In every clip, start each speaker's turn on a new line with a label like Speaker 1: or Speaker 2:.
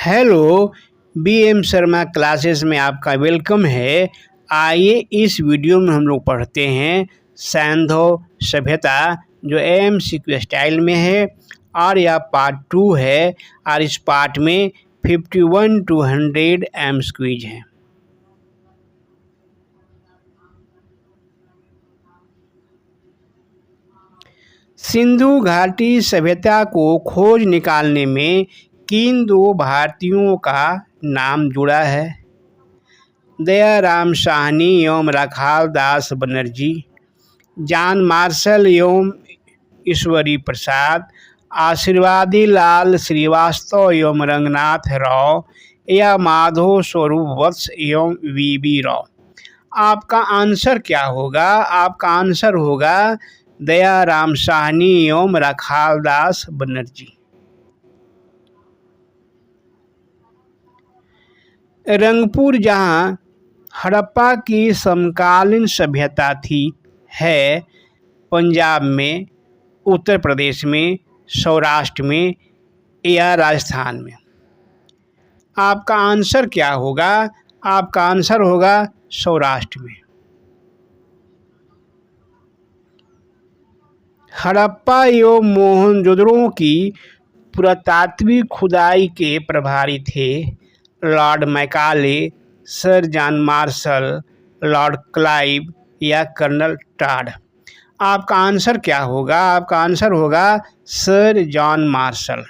Speaker 1: Hello, BM Sharma classes में आपका welcome है। आइए इस वीडियो में हम लोग पढ़ते हैं सैंधव सभ्यता, जो एमसीक्यू स्टाइल में है और यह पार्ट 2 है और इस पार्ट में 51 to 100 एमसीक्यूज हैं। सिंधु घाटी सभ्यता को खोज निकालने में किन दो भारतीयों का नाम जुड़ा है? दयाराम साहनी एवं राखाल दास बनर्जी, जॉन मार्शल एवं ईश्वरी प्रसाद, आशीर्वादी लाल श्रीवास्तव एवं रंगनाथ राव या माधव स्वरूप वत्स एवं वीबी राव। आपका आंसर क्या होगा? आपका आंसर होगा दयाराम साहनी एवं राखाल दास बनर्जी। रंगपुर, जहाँ हड़प्पा की समकालीन सभ्यता थी, है पंजाब में, उत्तर प्रदेश में, सौराष्ट्र में या राजस्थान में? आपका आंसर क्या होगा? आपका आंसर होगा सौराष्ट्र में। हड़प्पा एवं मोहनजोदड़ो की पुरातात्विक खुदाई के प्रभारी थे Lord Macaulay, sir John Marshall, Lord Clive या कर्नल टॉड। आपका आंसर क्या होगा? आपका आंसर होगा सर जॉन मार्शल।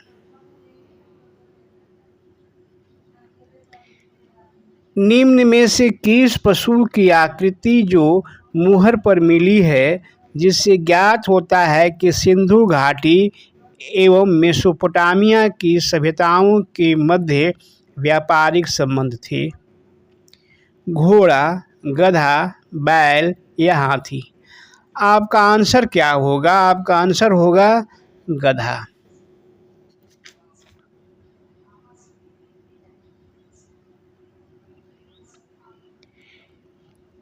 Speaker 1: निम्न में से किस पशु की आकृति जो मुहर पर मिली है, जिससे ज्ञात होता है कि सिंधु घाटी एवं मेसोपोटामिया की सभ्यताओं के मध्य व्यापारिक संबंध थे? घोड़ा, गधा, बैल या हाथी? आपका आंसर क्या होगा? आपका आंसर होगा गधा।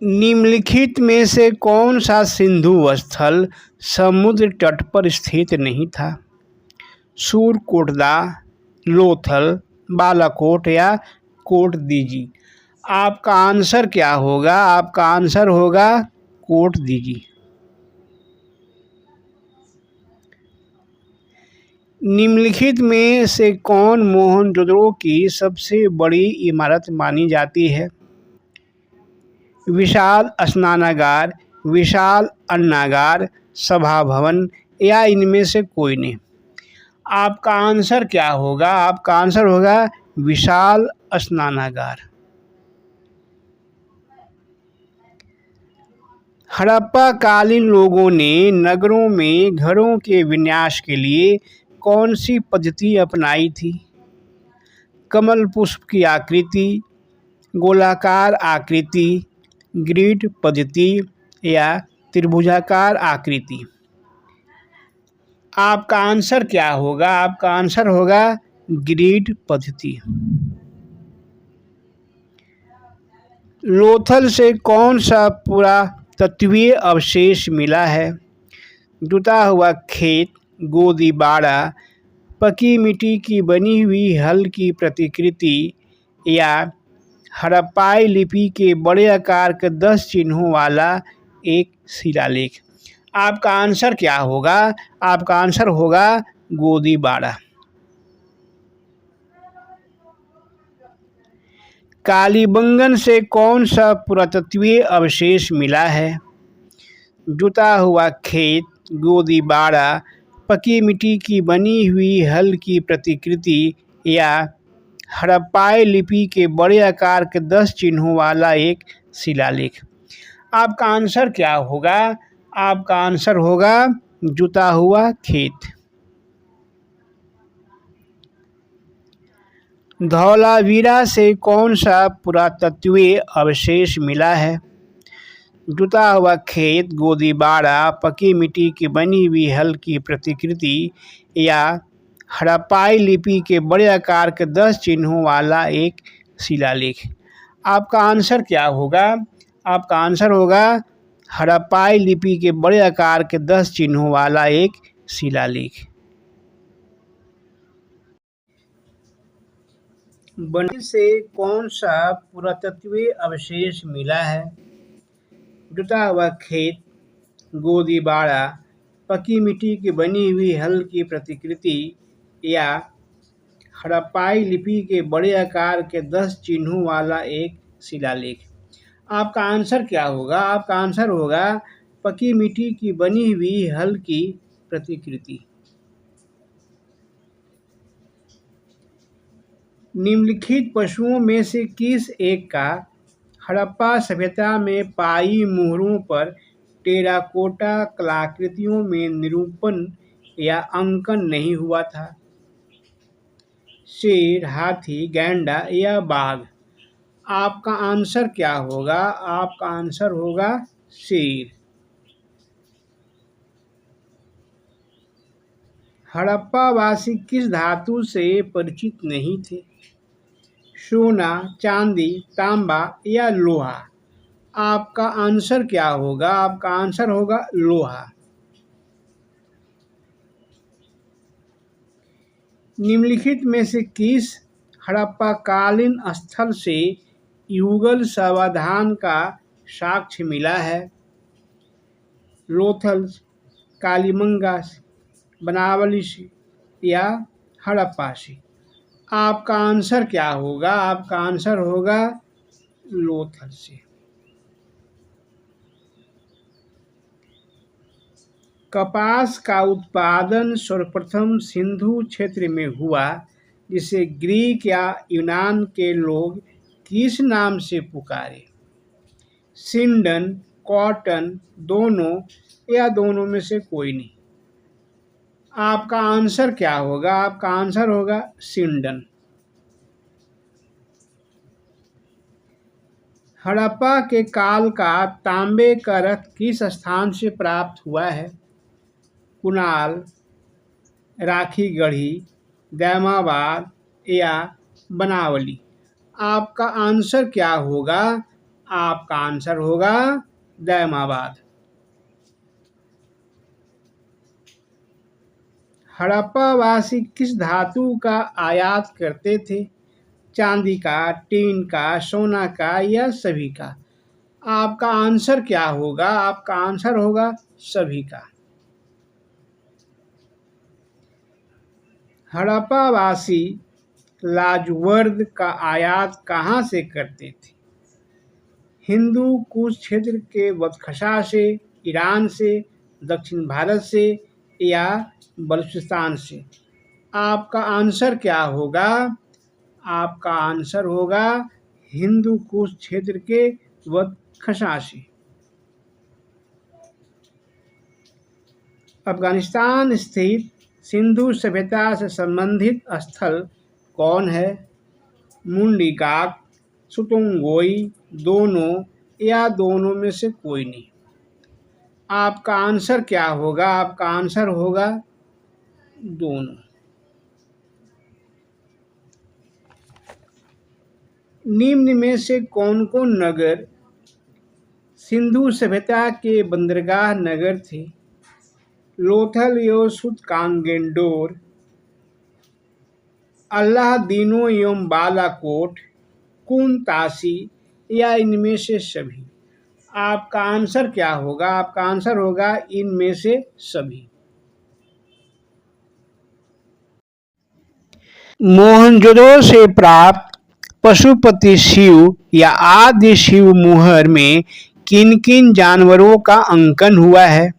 Speaker 1: निम्नलिखित में से कौन सा सिंधु स्थल समुद्र तट पर स्थित नहीं था? सूरकोटदा, लोथल, बालाकोट या कोट दीजी? आपका आंसर क्या होगा? आपका आंसर होगा कोट दीजी। निम्नलिखित में से कौन मोहनजोदड़ो की सबसे बड़ी इमारत मानी जाती है? विशाल स्नानागार, विशाल अन्नागार, सभा भवन या इनमें से कोई नहीं? आपका आंसर क्या होगा? आपका आंसर होगा विशाल स्नानागार। हड़प्पा कालीन लोगों ने नगरों में घरों के विन्यास के लिए कौन सी पद्धति अपनाई थी? कमल पुष्प की आकृति, गोलाकार आकृति, ग्रिड पद्धति या त्रिभुजाकार आकृति? आपका आंसर क्या होगा? आपका आंसर होगा ग्रिड पद्धति। लोथल से कौन सा पुरातत्वीय अवशेष मिला है? जुता हुआ खेत, गोदी बाड़ा, पकी मिट्टी की बनी हुई हल की प्रतिकृति या हड़प्पाई लिपि के बड़े आकार के 10 चिन्हों वाला एक शिलालेख? आपका आंसर क्या होगा? आपका आंसर होगा गोदी बाड़ा। कालीबंगन से कौन सा पुरातत्वीय अवशेष मिला है? जुता हुआ खेत, गोदी बाड़ा, पकी मिट्टी की बनी हुई हल की प्रतिकृति या हड़प्पाई लिपि के बड़े आकार के 10 चिन्हों वाला एक शिलालेख? आपका आंसर क्या होगा? आपका आंसर होगा जुता हुआ खेत। धौलावीरा से कौन सा पुरातत्वीय अवशेष मिला है? जुता हुआ खेत, गोदी बाड़ा, पकी मिट्टी की बनी हुई हल की प्रतिकृति या हड़प्पाई लिपि के बड़े आकार के 10 चिन्हों वाला एक शिलालेख? आपका आंसर क्या होगा? आपका आंसर होगा हड़प्पाई लिपि के बड़े आकार के 10 चिन्हों वाला एक शिलालेख। बनी से कौन सा पुरातत्वीय अवशेष मिला है? जुता हुआ खेत, गोदी बाड़ा, पकी मिट्टी की बनी हुई हल की प्रतिकृति या हड़प्पाई लिपि के बड़े आकार के 10 चिन्हों वाला एक शिलालेख। आपका आंसर क्या होगा? आपका आंसर होगा पकी मिट्टी की बनी हुई हल की प्रतिकृति। निम्नलिखित पशुओं में से किस एक का हड़प्पा सभ्यता में पाई मुहरों पर टेराकोटा कलाकृतियों में निरूपण या अंकन नहीं हुआ था? शेर, हाथी, गैंडा या बाघ? आपका आंसर क्या होगा? आपका आंसर होगा शेर। हड़प्पावासी किस धातु से परिचित नहीं थे? सोना, चांदी, तांबा या लोहा? आपका आंसर क्या होगा? आपका आंसर होगा लोहा। निम्नलिखित में से किस हड़प्पाकालीन स्थल से युगल समाधान का साक्ष्य मिला है? लोथल, कालीबंगा, बनावली से या हड़प्पा से? आपका आंसर क्या होगा? आपका आंसर होगा लोथल से। कपास का उत्पादन सर्वप्रथम सिंधु क्षेत्र में हुआ, जिसे ग्रीक या यूनान के लोग किस नाम से पुकारे? सिंडन, कॉटन, दोनों या दोनों में से कोई नहीं? आपका आंसर क्या होगा? आपका आंसर होगा सिंडन। हड़प्पा के काल का तांबे का रथ किस स्थान से प्राप्त हुआ है? कुणाल, राखीगढ़ी, दैमाबाद या बनावली? आपका आंसर क्या होगा? आपका आंसर होगा दैमाबाद। हड़प्पावासी किस धातु का आयात करते थे? चांदी का, टीन का, सोना का या सभी का? आपका आंसर क्या होगा? आपका आंसर होगा सभी का। हड़प्पावासी लाजवर्द का आयात कहाँ से करते थे? हिंदू कुश क्षेत्र के बदख्शां से, ईरान से, दक्षिण भारत से या बलूचिस्तान से? आपका आंसर क्या होगा? आपका आंसर होगा हिंदू कुश क्षेत्र के बदख्शां से। अफगानिस्तान स्थित सिंधु सभ्यता से संबंधित स्थल कौन है? मुंडीकाक, सुतुंगोई, दोनों या दोनों में से कोई नहीं? आपका आंसर क्या होगा? आपका आंसर होगा दोनों। निम्न में से कौन कौन नगर सिंधु सभ्यता के बंदरगाह नगर थे? लोथल एवं सुतकांगेंडोर, अल्लादीनो एवं बालाकोट, कुनतासी या इनमें से सभी? आपका आंसर क्या होगा? आपका आंसर होगा इनमें से सभी। मोहनजोदड़ो से प्राप्त पशुपति शिव या आदि शिव मुहर में किन किन जानवरों का अंकन हुआ है?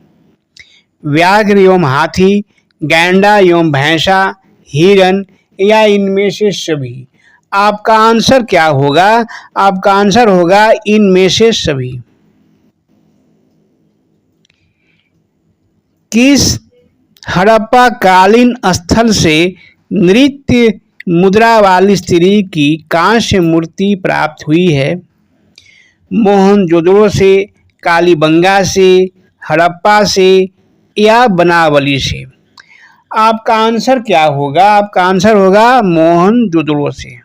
Speaker 1: व्याघ्र एवं हाथी, गैंडा एवं भैंसा, हिरन या इनमें से सभी? आपका आंसर क्या होगा? आपका आंसर होगा इनमें से सभी। किस हड़प्पा कालीन स्थल से नृत्य मुद्रा वाली स्त्री की कांस्य मूर्ति प्राप्त हुई है? मोहनजोदड़ो से, कालीबंगा से, हड़प्पा से या बनावली से? आपका आंसर क्या होगा? आपका आंसर होगा मोहनजोदड़ो से।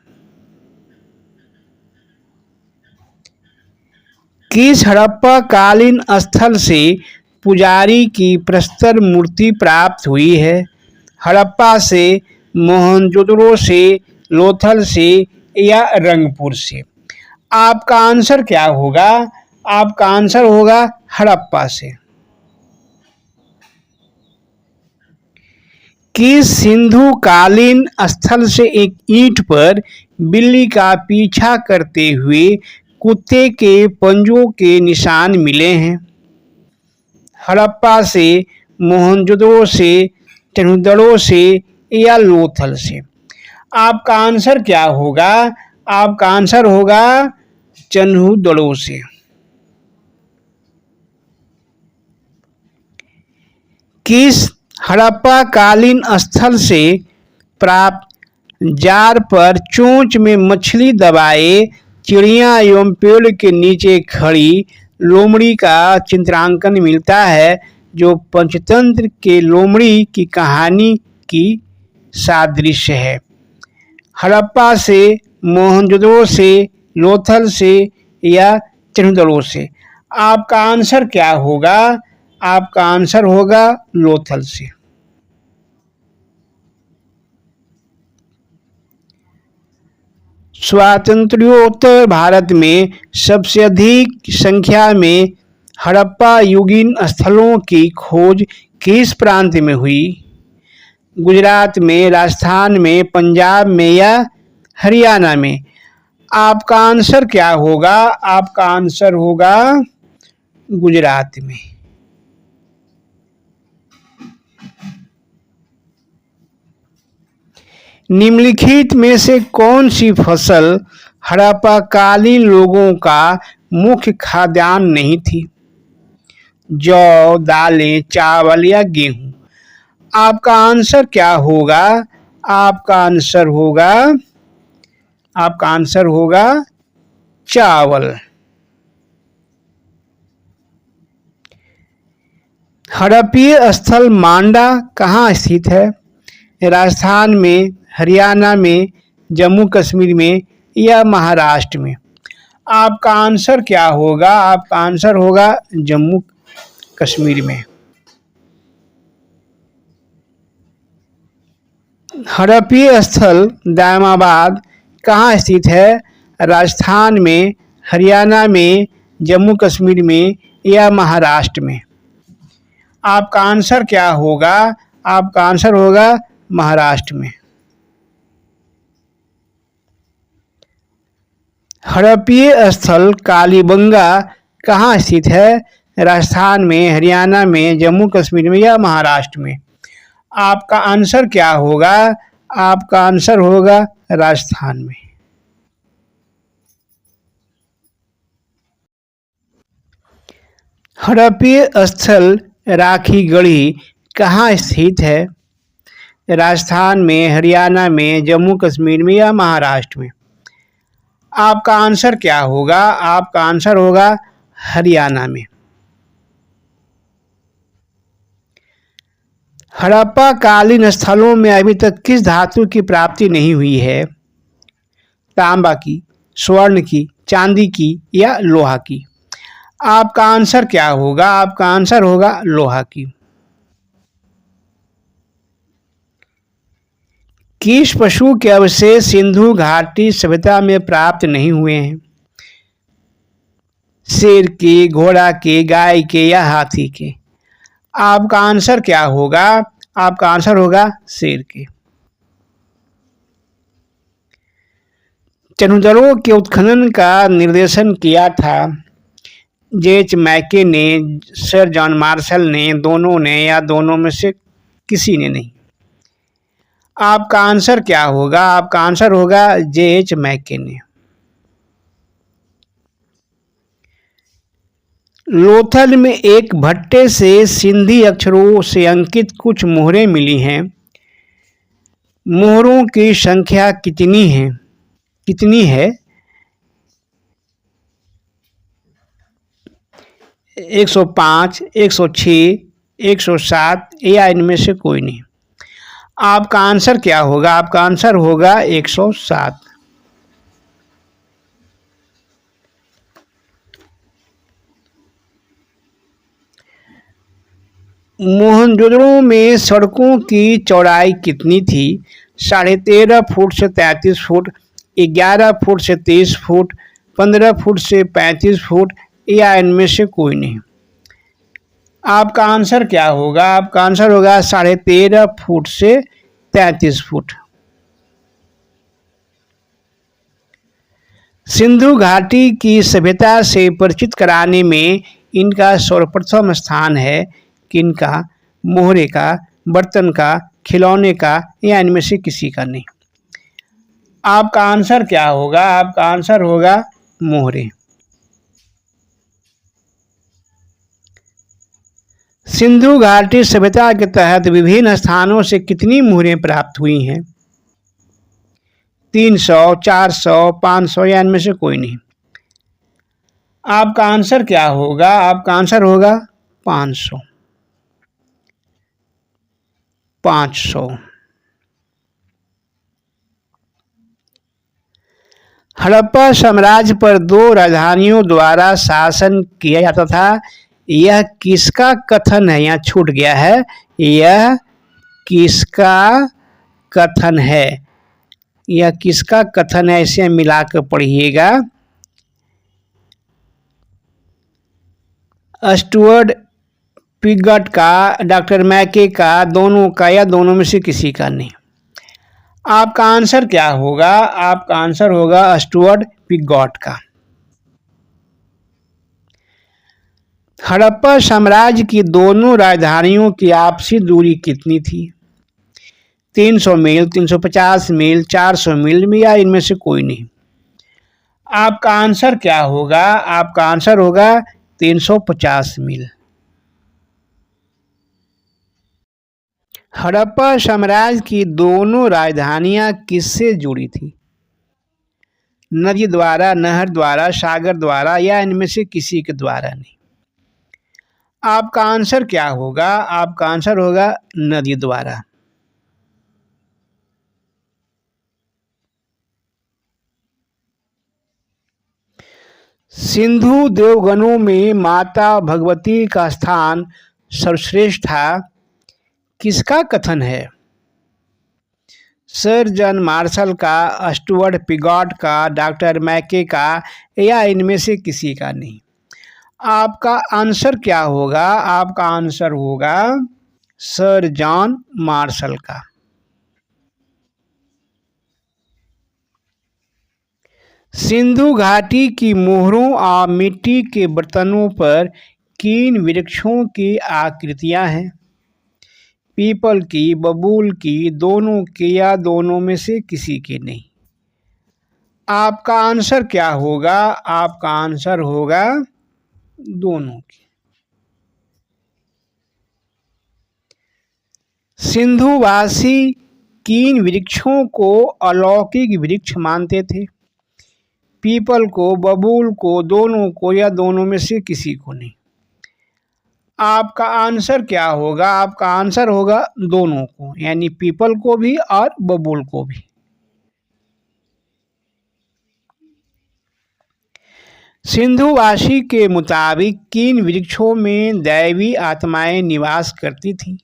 Speaker 1: किस हड़प्पा कालीन स्थल से पुजारी की प्रस्तर मूर्ति प्राप्त हुई है? हड़प्पा से, मोहनजोदड़ो से, लोथल से या रंगपुर से। आपका आंसर क्या होगा? आपका आंसर होगा हड़प्पा से। किस सिंधु कालीन स्थल से एक ईंट पर बिल्ली का पीछा करते हुए कुत्ते के पंजों के निशान मिले हैं? हड़प्पा से, मोहनजोदड़ो से, चन्हुदड़ो से या लोथल से। आपका आंसर क्या होगा? आपका आंसर होगा चन्हुदड़ो से। किस हड़प्पा कालीन स्थल से प्राप्त जार पर चोंच में मछली दबाए चिड़िया एवं पेड़ के नीचे खड़ी लोमड़ी का चित्रांकन मिलता है, जो पंचतंत्र के लोमड़ी की कहानी की सादृश्य है? हड़प्पा से, मोहनजोदड़ो से, लोथल से या चन्हुदड़ो से। आपका आंसर क्या होगा? आपका आंसर होगा लोथल से। स्वातंत्र्योत्तर भारत में सबसे अधिक संख्या में हड़प्पा युगीन स्थलों की खोज किस प्रांत में हुई? गुजरात में, राजस्थान में, पंजाब में या हरियाणा में? आपका आंसर क्या होगा? आपका आंसर होगा गुजरात में। निम्नलिखित में से कौन सी फसल हड़प्पा कालीन लोगों का मुख्य खाद्यान्न नहीं थी? जौ, दालें, चावल या गेहूं? आपका आंसर क्या होगा? आपका आंसर होगा चावल। हड़प्पीय स्थल मांडा कहाँ स्थित है? राजस्थान में, हरियाणा में, जम्मू कश्मीर में या महाराष्ट्र में? आपका आंसर क्या होगा? आपका आंसर होगा जम्मू कश्मीर में। हड़प्पीय स्थल दायमाबाद कहाँ स्थित है? राजस्थान में, हरियाणा में, जम्मू कश्मीर में या महाराष्ट्र में? आपका आंसर क्या होगा? आपका आंसर होगा महाराष्ट्र में। हड़प्पीय स्थल कालीबंगा कहाँ स्थित है? राजस्थान में, हरियाणा में, जम्मू कश्मीर में या महाराष्ट्र में? आपका आंसर क्या होगा? आपका आंसर होगा राजस्थान में। हड़प्पीय स्थल राखी गढ़ी कहाँ स्थित है? राजस्थान में, हरियाणा में, जम्मू कश्मीर में या महाराष्ट्र में? आपका आंसर क्या होगा? आपका आंसर होगा हरियाणा में। हड़प्पा कालीन स्थलों में अभी तक किस धातु की प्राप्ति नहीं हुई है? तांबा की, स्वर्ण की, चांदी की या लोहा की? आपका आंसर क्या होगा? आपका आंसर होगा लोहा की। किस पशु के अवशेष सिंधु घाटी सभ्यता में प्राप्त नहीं हुए हैं? शेर के, घोड़ा के, गाय के या हाथी के? आपका आंसर क्या होगा? आपका आंसर होगा शेर के। चन्हुदड़ो के उत्खनन का निर्देशन किया था जेएच मैके ने, सर जॉन मार्शल ने, दोनों ने या दोनों में से किसी ने नहीं? आपका आंसर क्या होगा? आपका आंसर होगा जेएच मैके ने। लोथल में एक भट्टे से सिंधी अक्षरों से अंकित कुछ मोहरें मिली हैं। मोहरों की संख्या कितनी है? 105, 106, 107 या इनमें से कोई नहीं? आपका आंसर क्या होगा? आपका आंसर होगा 107। मोहनजोदड़ो में सड़कों की चौड़ाई कितनी थी? 13.5 फुट से 33 फुट, 11 फुट से 30 फुट, 15 फुट से 35 फुट, या इनमें से कोई नहीं। आपका आंसर क्या होगा? आपका आंसर होगा 13.5 फुट से 33 फुट। सिंधु घाटी की सभ्यता से परिचित कराने में इनका सर्वप्रथम स्थान है। किनका? मोहरे का, बर्तन का, खिलौने का, या इनमें से किसी का नहीं। आपका आंसर क्या होगा? आपका आंसर होगा मोहरे। सिंधु घाटी सभ्यता के तहत विभिन्न स्थानों से कितनी मोहरें प्राप्त हुई हैं? 300, 400, 500, या इनमें से कोई नहीं। आपका आंसर क्या होगा? आपका आंसर होगा 500। 500। हड़प्पा साम्राज्य पर 2 राजधानियों द्वारा शासन किया जाता था। यह किसका कथन है? यहाँ छूट गया है। यह किसका कथन है? यह किसका कथन है? इसे मिलाकर पढ़िएगा। स्टुअर्ट पिगॉट का, डॉक्टर मैके का, दोनों का, या दोनों में से किसी का नहीं। आपका आंसर क्या होगा? आपका आंसर होगा स्टुअर्ट पिगॉट का। हड़प्पा साम्राज्य की दोनों राजधानियों की आपसी दूरी कितनी थी? 300 मील, 350 मील, 400 मील, या इनमें से कोई नहीं। आपका आंसर क्या होगा? आपका आंसर होगा 350 मील। हड़प्पा साम्राज्य की दोनों राजधानियां किससे जुड़ी थी? नदी द्वारा, नहर द्वारा, सागर द्वारा, या इनमें से किसी के द्वारा नहीं। आपका आंसर क्या होगा? आपका आंसर होगा नदी द्वारा। सिंधु देवगणों में माता भगवती का स्थान सर्वश्रेष्ठ था। किसका कथन है? सर जॉन मार्शल का, स्टुअर्ट पिगॉट का, डॉक्टर मैके का, या इनमें से किसी का नहीं। आपका आंसर क्या होगा? आपका आंसर होगा सर जॉन मार्शल का। सिंधु घाटी की मोहरों और मिट्टी के बर्तनों पर किन वृक्षों की आकृतियां हैं? पीपल की, बबूल की, दोनों की, या दोनों में से किसी की नहीं। आपका आंसर क्या होगा? आपका आंसर होगा दोनों की। सिंधुवासी किन वृक्षों को अलौकिक वृक्ष मानते थे? पीपल को, बबूल को, दोनों को, या दोनों में से किसी को नहीं। आपका आंसर क्या होगा? आपका आंसर होगा दोनों को, यानी पीपल को भी और बबूल को भी। सिंधुवासी के मुताबिक किन वृक्षों में दैवी आत्माएं निवास करती थीं?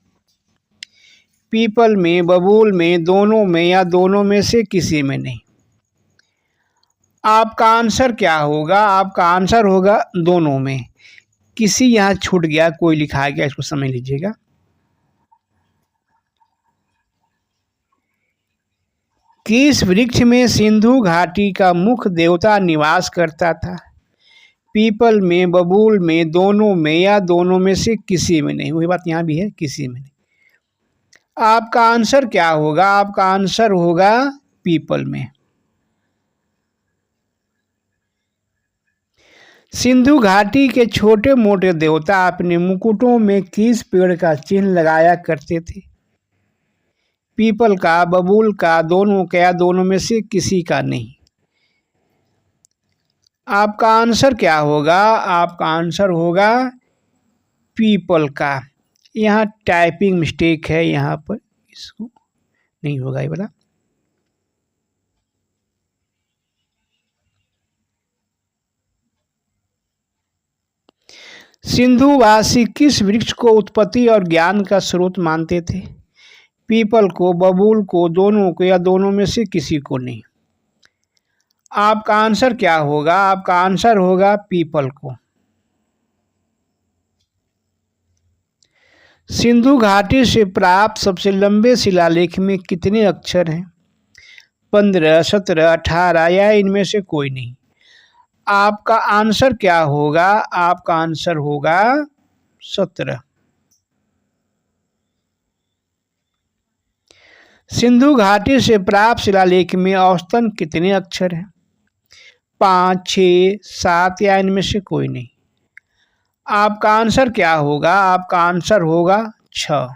Speaker 1: पीपल में, बबूल में, दोनों में, या दोनों में से किसी में नहीं। आपका आंसर क्या होगा? आपका आंसर होगा दोनों में। किसी यहाँ छूट गया, कोई लिखा गया, इसको समझ लीजिएगा। किस वृक्ष में सिंधु घाटी का मुख्य देवता निवास करता था? पीपल में, बबूल में, दोनों में, या दोनों में से किसी में नहीं। वही बात यहाँ भी है, किसी में नहीं। आपका आंसर क्या होगा? आपका आंसर होगा पीपल में। सिंधु घाटी के छोटे मोटे देवता अपने मुकुटों में किस पेड़ का चिन्ह लगाया करते थे? पीपल का, बबूल का, दोनों का, या दोनों में से किसी का नहीं। आपका आंसर क्या होगा? आपका आंसर होगा पीपल का। यहाँ टाइपिंग मिस्टेक है, यहाँ पर इसको नहीं होगा ये वाला। सिंधुवासी किस वृक्ष को उत्पत्ति और ज्ञान का स्रोत मानते थे? पीपल को, बबूल को, दोनों को, या दोनों में से किसी को नहीं। आपका आंसर क्या होगा? आपका आंसर होगा पीपल को। सिंधु घाटी से प्राप्त सबसे लंबे शिलालेख में कितने अक्षर हैं? 15, 17, 18 या इनमें से कोई नहीं। आपका आंसर क्या होगा? आपका आंसर होगा 17। सिंधु घाटी से प्राप्त शिलालेख में औसतन कितने अक्षर हैं? 5, 6, 7 या इनमें से कोई नहीं। आपका आंसर क्या होगा? आपका आंसर होगा 6।